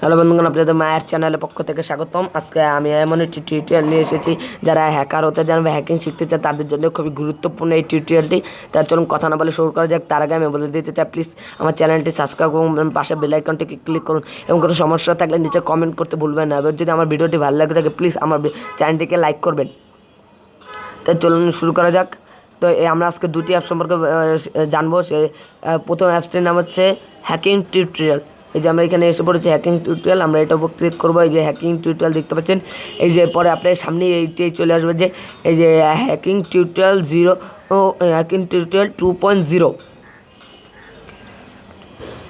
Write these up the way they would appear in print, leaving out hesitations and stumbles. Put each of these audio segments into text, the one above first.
Hello বন্ধুগণ, আপনাদের মায়ের চ্যানেলের পক্ষ থেকে স্বাগতম। আজকে আমি এমন একটি টিউটোরিয়াল নিয়ে এসেছি, যারা হ্যাকার হতে চান বা হ্যাকিং শিখতে চান তাদের জন্য খুবই গুরুত্বপূর্ণ এই টিউটোরিয়ালটি। তার চলুন কথা না বলে শুরু করা যাক। তার আগে আমি বলে দিতে চাই, প্লিজ আমার চ্যানেলটি সাবস্ক্রাইব করুন, পাশে বেল আইকনটিকে ক্লিক করুন এবং কোনো সমস্যা থাকলে নিচে কমেন্ট করতে ভুলবেন না। এবার যদি আমার ভিডিওটি ভালো লাগে থাকে প্লিজ আমার চ্যানেলটিকে লাইক করবেন। তাই চলুন শুরু করা যাক। তো আমরা আজকে দুটি অ্যাপ সম্পর্কে জানবো। সে প্রথম অ্যাপসটির নাম হচ্ছে হ্যাকিং টিউটোরিয়াল। এই যে আমরা এখানে এসে পড়েছি হ্যাকিং টিউটোরিয়াল, আমরা এটার উপর ক্লিক করবো। এই যে হ্যাকিং টিউটোরিয়াল দেখতে পাচ্ছেন। এই যে পরে আপনার সামনে এইটাই চলে আসবে যে এই যে হ্যাকিং টিউটোরিয়াল 0 ও হ্যাকিং টিউটোরিয়াল 2.0,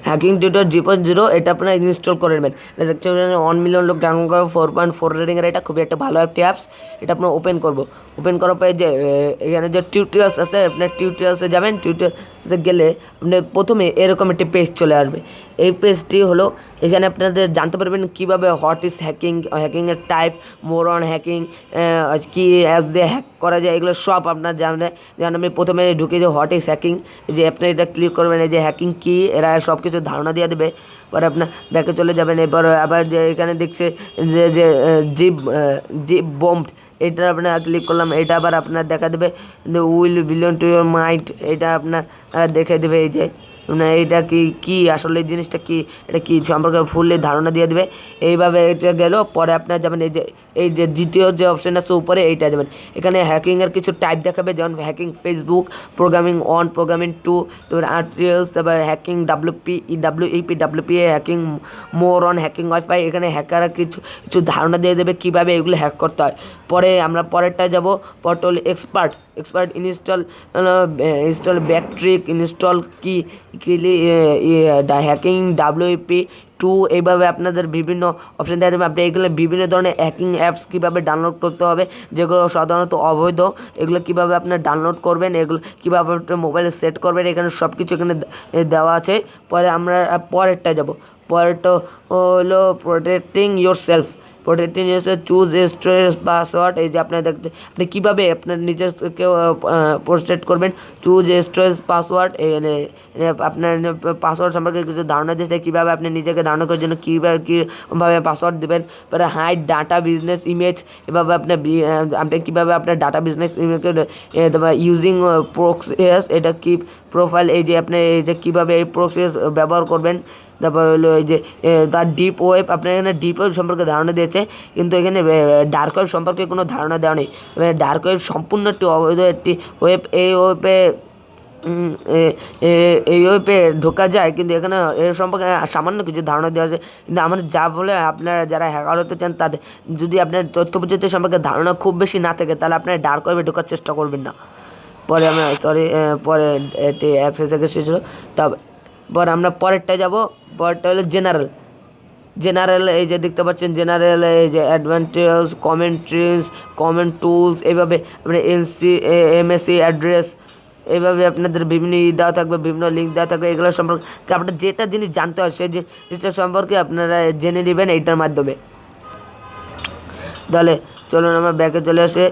হ্যাকিং টিউটোরিয়াল 3.0। এটা আপনারা ইনস্টল করে নেবেন। দেখতে 1 মিলিয়ন লোক ডাউনলোড করে 4.4 রেটিংয়ের। এটা খুবই একটা ভালো একটি অ্যাপস। এটা আপনার ওপেন করবো। ওপেন করার পরে যে এখানে যে টিউটোরিয়ালস আছে, আপনার টিউটোরিয়ালসে যাবেন। টিউটোরিয়ালসে গেলে আপনি প্রথমে এরকম একটি পেজ চলে আসবে। এই পেজটি হলো, এখানে আপনাদের জানতে পারবেন কীভাবে হোয়াট ইজ হ্যাকিং, হ্যাকিংয়ের টাইপ, মোর অন হ্যাকিং, কী অ্যাপ দিয়ে হ্যাক করা যায়, এগুলো সব আপনার জানবেন। যেমন আমি প্রথমে ঢুকে যে হোয়াট ইজ হ্যাকিং, যে আপনি এটা ক্লিক করবেন। এই যে হ্যাকিং কী, এরা সব কিছু ধারণা দিয়ে দেবে। পরে আপনার ব্যাকে চলে যাবেন। এরপর আবার যে এখানে দেখছে যে যে জিপ বম্ব, এটা আপনার ক্লিক করলাম। এটা আবার আপনার দেখা দেবে will billion to your mind, এটা আপনার দেখে দেবে। এই যে এইটা কি আসলে এই জিনিসটা কি, এটা কি সম্পর্কে ফুললি ধারণা দিয়ে দেবে। এইভাবে এটা গেল। পরে আপনার যাবেন এই যে দ্বিতীয় যে অপশান আছে উপরে, এইটা যাবেন। এখানে হ্যাকিংয়ের কিছু টাইপ দেখাবে, যেমন হ্যাকিং ফেসবুক, প্রোগ্রামিং 1, প্রোগ্রামিং 2, তারপর আর্টিএলস, তারপর hacking WP, hacking more on, hacking wifi. এখানে হ্যাকাররা কিছু ধারণা দিয়ে দেবে কীভাবে এগুলো হ্যাক করতে হয়। পরে আমরা পরেরটা যাব, পটল expert install BackTrack, install hacking WP2। এইভাবে আপনাদের বিভিন্ন অপশান দেওয়া যাবে। আপনি এগুলো বিভিন্ন ধরনের হ্যাকিং অ্যাপস কীভাবে ডাউনলোড করতে হবে, যেগুলো সাধারণত অবৈধ, এগুলো কীভাবে আপনার ডাউনলোড করবেন, এগুলো কীভাবে আপনার মোবাইলে সেট করবেন, এখানে সব কিছু এখানে দেওয়া আছে। পরে আমরা পরেরটা যাব। পরেরটা হলো protecting yourself, choose storage password. এই যে আপনার দেখতে আপনি কীভাবে আপনার নিজেকে প্রোটেক্ট করবেন। চুজ স্টোরেজ পাসওয়ার্ড, আপনার পাসওয়ার্ড সম্পর্কে কিছু ধারণা দিয়েছে, কীভাবে আপনি নিজেকে ধারণা করার জন্য কীভাবে পাসওয়ার্ড দেবেন। পরে হাইড ডাটা বিজনেস ইমেজ, এভাবে আপনি কীভাবে আপনার data business image using proxies, এটা কি প্রোফাইল। এই যে আপনি এই যে কীভাবে এই প্রক্সিস ব্যবহার করবেন। তারপর হলো এই যে তার ডিপ ওয়েব, আপনার এখানে ডিপ ওয়েব সম্পর্কে ধারণা দিয়েছে, কিন্তু এখানে ডার্ক ওয়েব সম্পর্কে কোনো ধারণা দেওয়া নেই। ডার্ক ওয়েব সম্পূর্ণ একটি অবৈধ একটি ওয়েব। এই ওয়েবে ঢোকা যায়, কিন্তু এখানে এর সম্পর্কে সামান্য কিছু ধারণা দেওয়া আছে। কিন্তু আমার যা বলে, আপনারা যারা হ্যাকার হতে চান তাদের যদি আপনার তথ্য প্রযুক্তি সম্পর্কে ধারণা খুব বেশি না থাকে, তাহলে আপনারা ডার্ক ওয়েবে ঢোকার চেষ্টা করবেন না। পরে আমরা পরে এটি অ্যাপস থেকে শেষ হলো। তারপর আমরা পরেরটা যাব। পরেরটা হলো জেনারেল। এই যে দেখতে পাচ্ছেন জেনারেল, এই যে অ্যাডভান্টেজ, কমেন্ট টুলস, এইভাবে আপনার MSC অ্যাড্রেস, এইভাবে আপনাদের বিভিন্ন দেওয়া থাকবে, বিভিন্ন লিঙ্ক দেওয়া থাকবে। এগুলো সম্পর্কে আপনার যেটা জিনিস জানতে হয় সেই জিনিসটা সম্পর্কে আপনারা জেনে নেবেন এইটার মাধ্যমে। তাহলে চলুন আমরা ব্যাকে চলে আসে।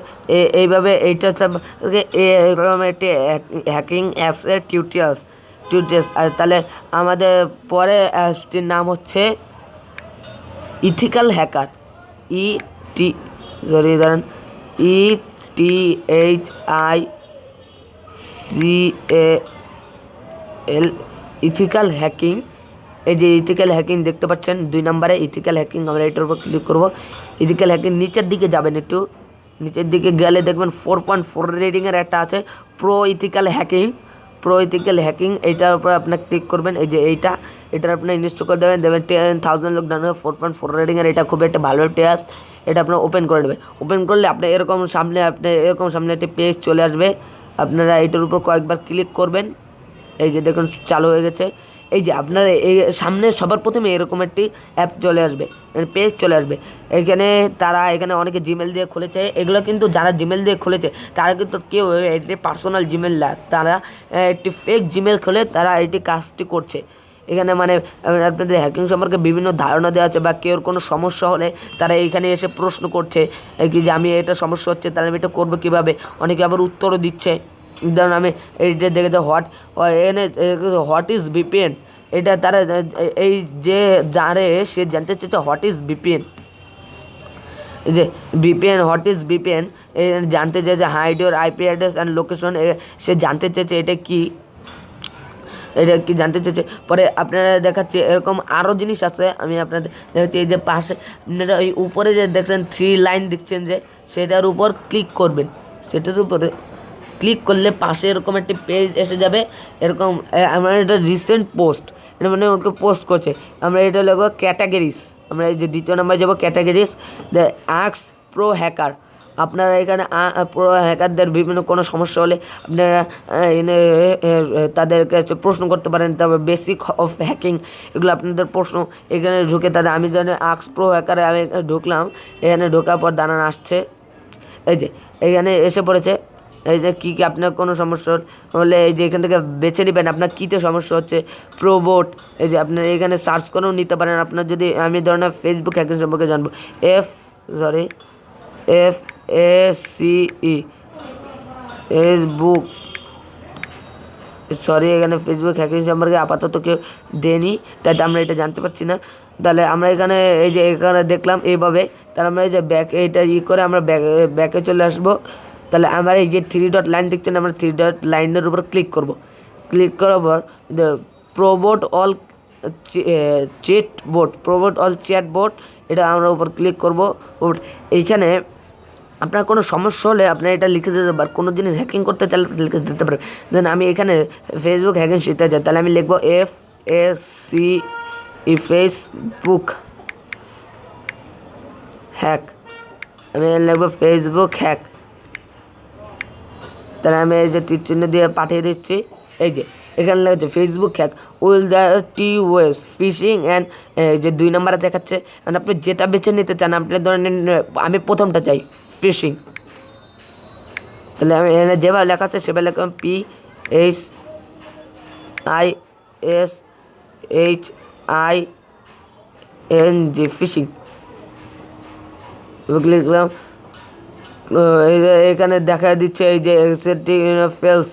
এইভাবে এইটা এরকম একটি হ্যাকিং অ্যাপসের টিউটোরিয়ালস। তাহলে আমাদের পরে অ্যাপসটির নাম হচ্ছে ethical hacker, ETHICAL ethical hacking. এই যে ইথিক্যাল হ্যাকিং দেখতে পাচ্ছেন 2 নম্বরে ইথিক্যাল হ্যাকিং, আমরা এটার উপর ক্লিক করবো। ইথিক্যাল হ্যাকিং নিচের দিকে যাবেন, একটু নিচের দিকে গেলে দেখবেন 4.4 রেটিংয়ের একটা আছে, প্রো ইথিক্যাল হ্যাকিং। এইটার উপর আপনার ক্লিক করবেন। এই যে এটার আপনি ইনস্টল করে দেবেন 10,000 লোক ডাউনলোড, 4.4 রেটিংয়ের। এটা খুব একটা ভালো একটা অ্যাপস। এটা আপনার ওপেন করে নেবেন। ওপেন করলে আপনার এরকম সামনে একটি পেজ চলে আসবে। আপনারা এটার উপর কয়েকবার ক্লিক করবেন। এই যে দেখুন চালু হয়ে গেছে। এই যে আপনার এই সামনে সবার প্রথমে এরকম একটি অ্যাপ চলে আসবে, পেজ চলে আসবে। এখানে অনেকে জিমেল দিয়ে খুলেছে। এগুলো কিন্তু যারা জিমেল দিয়ে খুলেছে তারা কিন্তু কেউ এটি পার্সোনাল জিমেল না, তারা একটি ফেক জিমেল খুলে তারা এটি কাজটি করছে। এখানে মানে আপনাদের হ্যাকিং সম্পর্কে বিভিন্ন ধারণা দেওয়া আছে, বা কেউ কোনো সমস্যা হলে তারা এইখানে এসে প্রশ্ন করছে কি যে আমি এটা সমস্যা হচ্ছে, তাহলে আমি এটা করবো কীভাবে। অনেকে আবার উত্তরও দিচ্ছে। ধরুন আমি এইটা দেখে হোয়াট ইজ VPN। এটা তারা এই যে জানে সে জানতে চাইছে হোয়াট ইজ ভিপিএন, যে ভিপিএন হোয়াট ইজ ভিপিএন জানতে চাইছে, hide your IP address and location, সে জানতে চাইছে এটা কি জানতে চেয়েছে। পরে আপনারা দেখাচ্ছে এরকম আরও জিনিস আছে, আমি আপনাদের দেখাচ্ছি। এই যে পাশে আপনারা ওই উপরে যে দেখছেন 3 লাইন দেখছেন, যে সেটার উপর ক্লিক করবেন। সেটার উপরে ক্লিক করলে পাশে এরকম একটি পেজ এসে যাবে। এরকম আমার এটা রিসেন্ট পোস্ট, এটা মানে ওকে পোস্ট করছে। আমরা এটা লিখবো ক্যাটাগরিজ, আমরা এই যে দ্বিতীয় নাম্বার যাবো categories, the ask pro hacker. আপনারা এখানে প্রো হ্যাকারদের বিভিন্ন কোনো সমস্যা হলে আপনারা এনে তাদেরকে প্রশ্ন করতে পারেন। তারপর বেসিক অফ হ্যাকিং, এগুলো আপনাদের প্রশ্ন এখানে ঢুকে তাদের, আমি জানি আস্ক প্রো হ্যাকারে আমি ঢুকলাম। এখানে ঢোকার পর দাঁড়ানো আসছে, এই যে এখানে এসে পড়েছে। এই যে কী আপনার কোনো সমস্যা হলে এই যে এখান থেকে বেছে নেবেন আপনার কীতে সমস্যা হচ্ছে। প্রোবোট, এই যে আপনার এখানে সার্চ করেও নিতে পারেন। আপনার যদি আমি ধরেন ফেসবুক হ্যাকিং সম্পর্কে জানবো, FACE ফেসবুক, এখানে ফেসবুক হ্যাকিং সম্পর্কে আপাতত কেউ দেয়নি, তাই আমরা এটা জানতে পারছি না। তাহলে আমরা এখানে এই যে এখানে দেখলাম এইভাবে, তাহলে আমরা এই যে ব্যাক এইটা করে আমরা ব্যাকে চলে আসবো। তাহলে আমরা এই যে 3 ডট লাইন দেখছেন, আমরা 3 ডট লাইনের উপর ক্লিক করব। ক্লিক করার পর প্রোবোট অল চ্যাট বোট, এটা আমরা উপর ক্লিক করব। এইখানে আপনার কোনো সমস্যা হলে আপনার এটা লিখে দিতে পারেন, কোনো জিনিস হ্যাকিং করতে চাইলে লিখে দিতে পারবেন। দেন আমি এখানে ফেসবুক হ্যাকিং শিখতে চাই, তাহলে আমি লিখবো FACE ফেসবুক হ্যাক, আমি লিখবো ফেসবুক হ্যাক। তাহলে আমি এই যে তীর চিহ্ন দিয়ে পাঠিয়ে দিচ্ছি। এই যে এখানে লেগেছে Facebook hack will the T ways phishing and, যে 2 নম্বরে দেখাচ্ছে। আপনি যেটা বেছে নিতে চান, আপনি ধরেন আমি প্রথমটা চাই ফিশিং, তাহলে আমি এখানে যেভাবে লেখা আছে সেভাবে লিখলাম PHISHING ফিশিং লিখলাম। এখানে দেখা দিচ্ছে এই যে ফেলস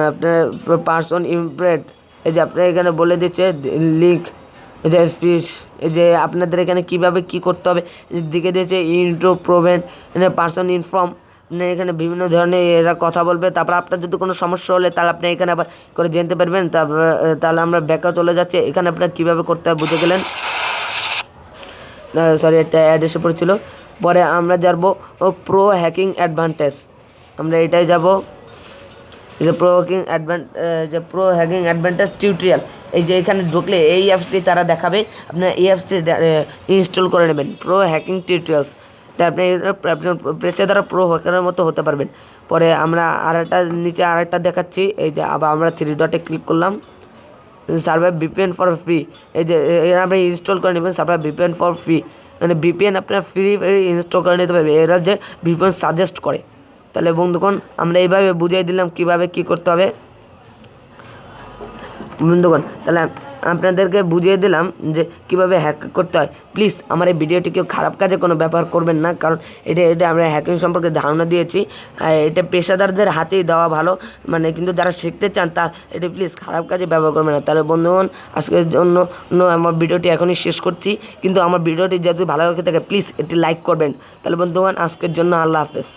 আপনার পার্সন ইমপ্রেড, এই যে আপনার এখানে বলে দিচ্ছে লিঙ্ক, এই যে ফিশ, এই যে আপনাদের এখানে কীভাবে কী করতে হবে দিকে দিয়েছে ইন্ট্রো প্রোভেন্ট পার্সন ইনফর্ম। এখানে বিভিন্ন ধরনের এরা কথা বলবে। তারপর আপনার যদি কোনো সমস্যা হলে তাহলে আপনি এখানে আবার করে জানতে পারবেন। তাহলে আমরা ব্যাকে চলে যাচ্ছি। এখানে আপনার কীভাবে করতে হবে বুঝে গেলেন। সরি, একটা অ্যাড এসে পড়েছিল। পরে আমরা যাব প্রো হ্যাকিং অ্যাডভান্টেজ, আমরা এটাই যাব। এই যে প্রো হ্যাকিং অ্যাডভান্টেজ টিউটোরিয়াল, এই যে এখানে ঢুকলে এই অ্যাপসটি তারা দেখাবে, আপনার এই অ্যাপসটি ইনস্টল করে নেবেন, প্রো হ্যাকিং টিউটোরিয়ালস। তাই আপনি প্রেসে দ্বারা প্রো হ্যাকারের মতো হতে পারবেন। পরে আমরা নিচে আরেকটা দেখাচ্ছি, এই যে আবার আমরা 3 ডটে ক্লিক করলাম, সার্ভাইভ VPN ফর ফ্রি, এই যে আপনি ইনস্টল করে নেবেন সার্ভাইভ VPN ফর ফ্রি, মানে VPN আপনার ফ্রি ইনস্টল করে নিতে পারবে। এরা যে VPN সাজেস্ট করে। তাহলে বন্ধুগণ আমরা এইভাবে বুঝিয়ে দিলাম কিভাবে কি করতে হবে। বন্ধুগণ তাহলে আপনাদেরকে বুঝিয়ে দিলাম যে কিভাবে হ্যাক করতে হয়। প্লিজ আমার এই ভিডিওটি কেউ খারাপ কাজে কোনো ব্যবহার করবেন না, কারণ এটা আমরা হ্যাকিং সম্পর্কে ধারণা দিয়েছি। এটা পেশাদারদের হাতেই দেওয়া ভালো, মানে কিন্তু যারা শিখতে চান তার এটা প্লিজ খারাপ কাজে ব্যবহার করবেন না। তাহলে বন্ধুগণ আজকের জন্য আমার ভিডিওটি এখনই শেষ করছি, কিন্তু আমার ভিডিওটি যদি ভালো লাগে থাকে প্লিজ এটি লাইক করবেন। তাহলে বন্ধুগণ আজকের জন্য আল্লাহ হাফেজ।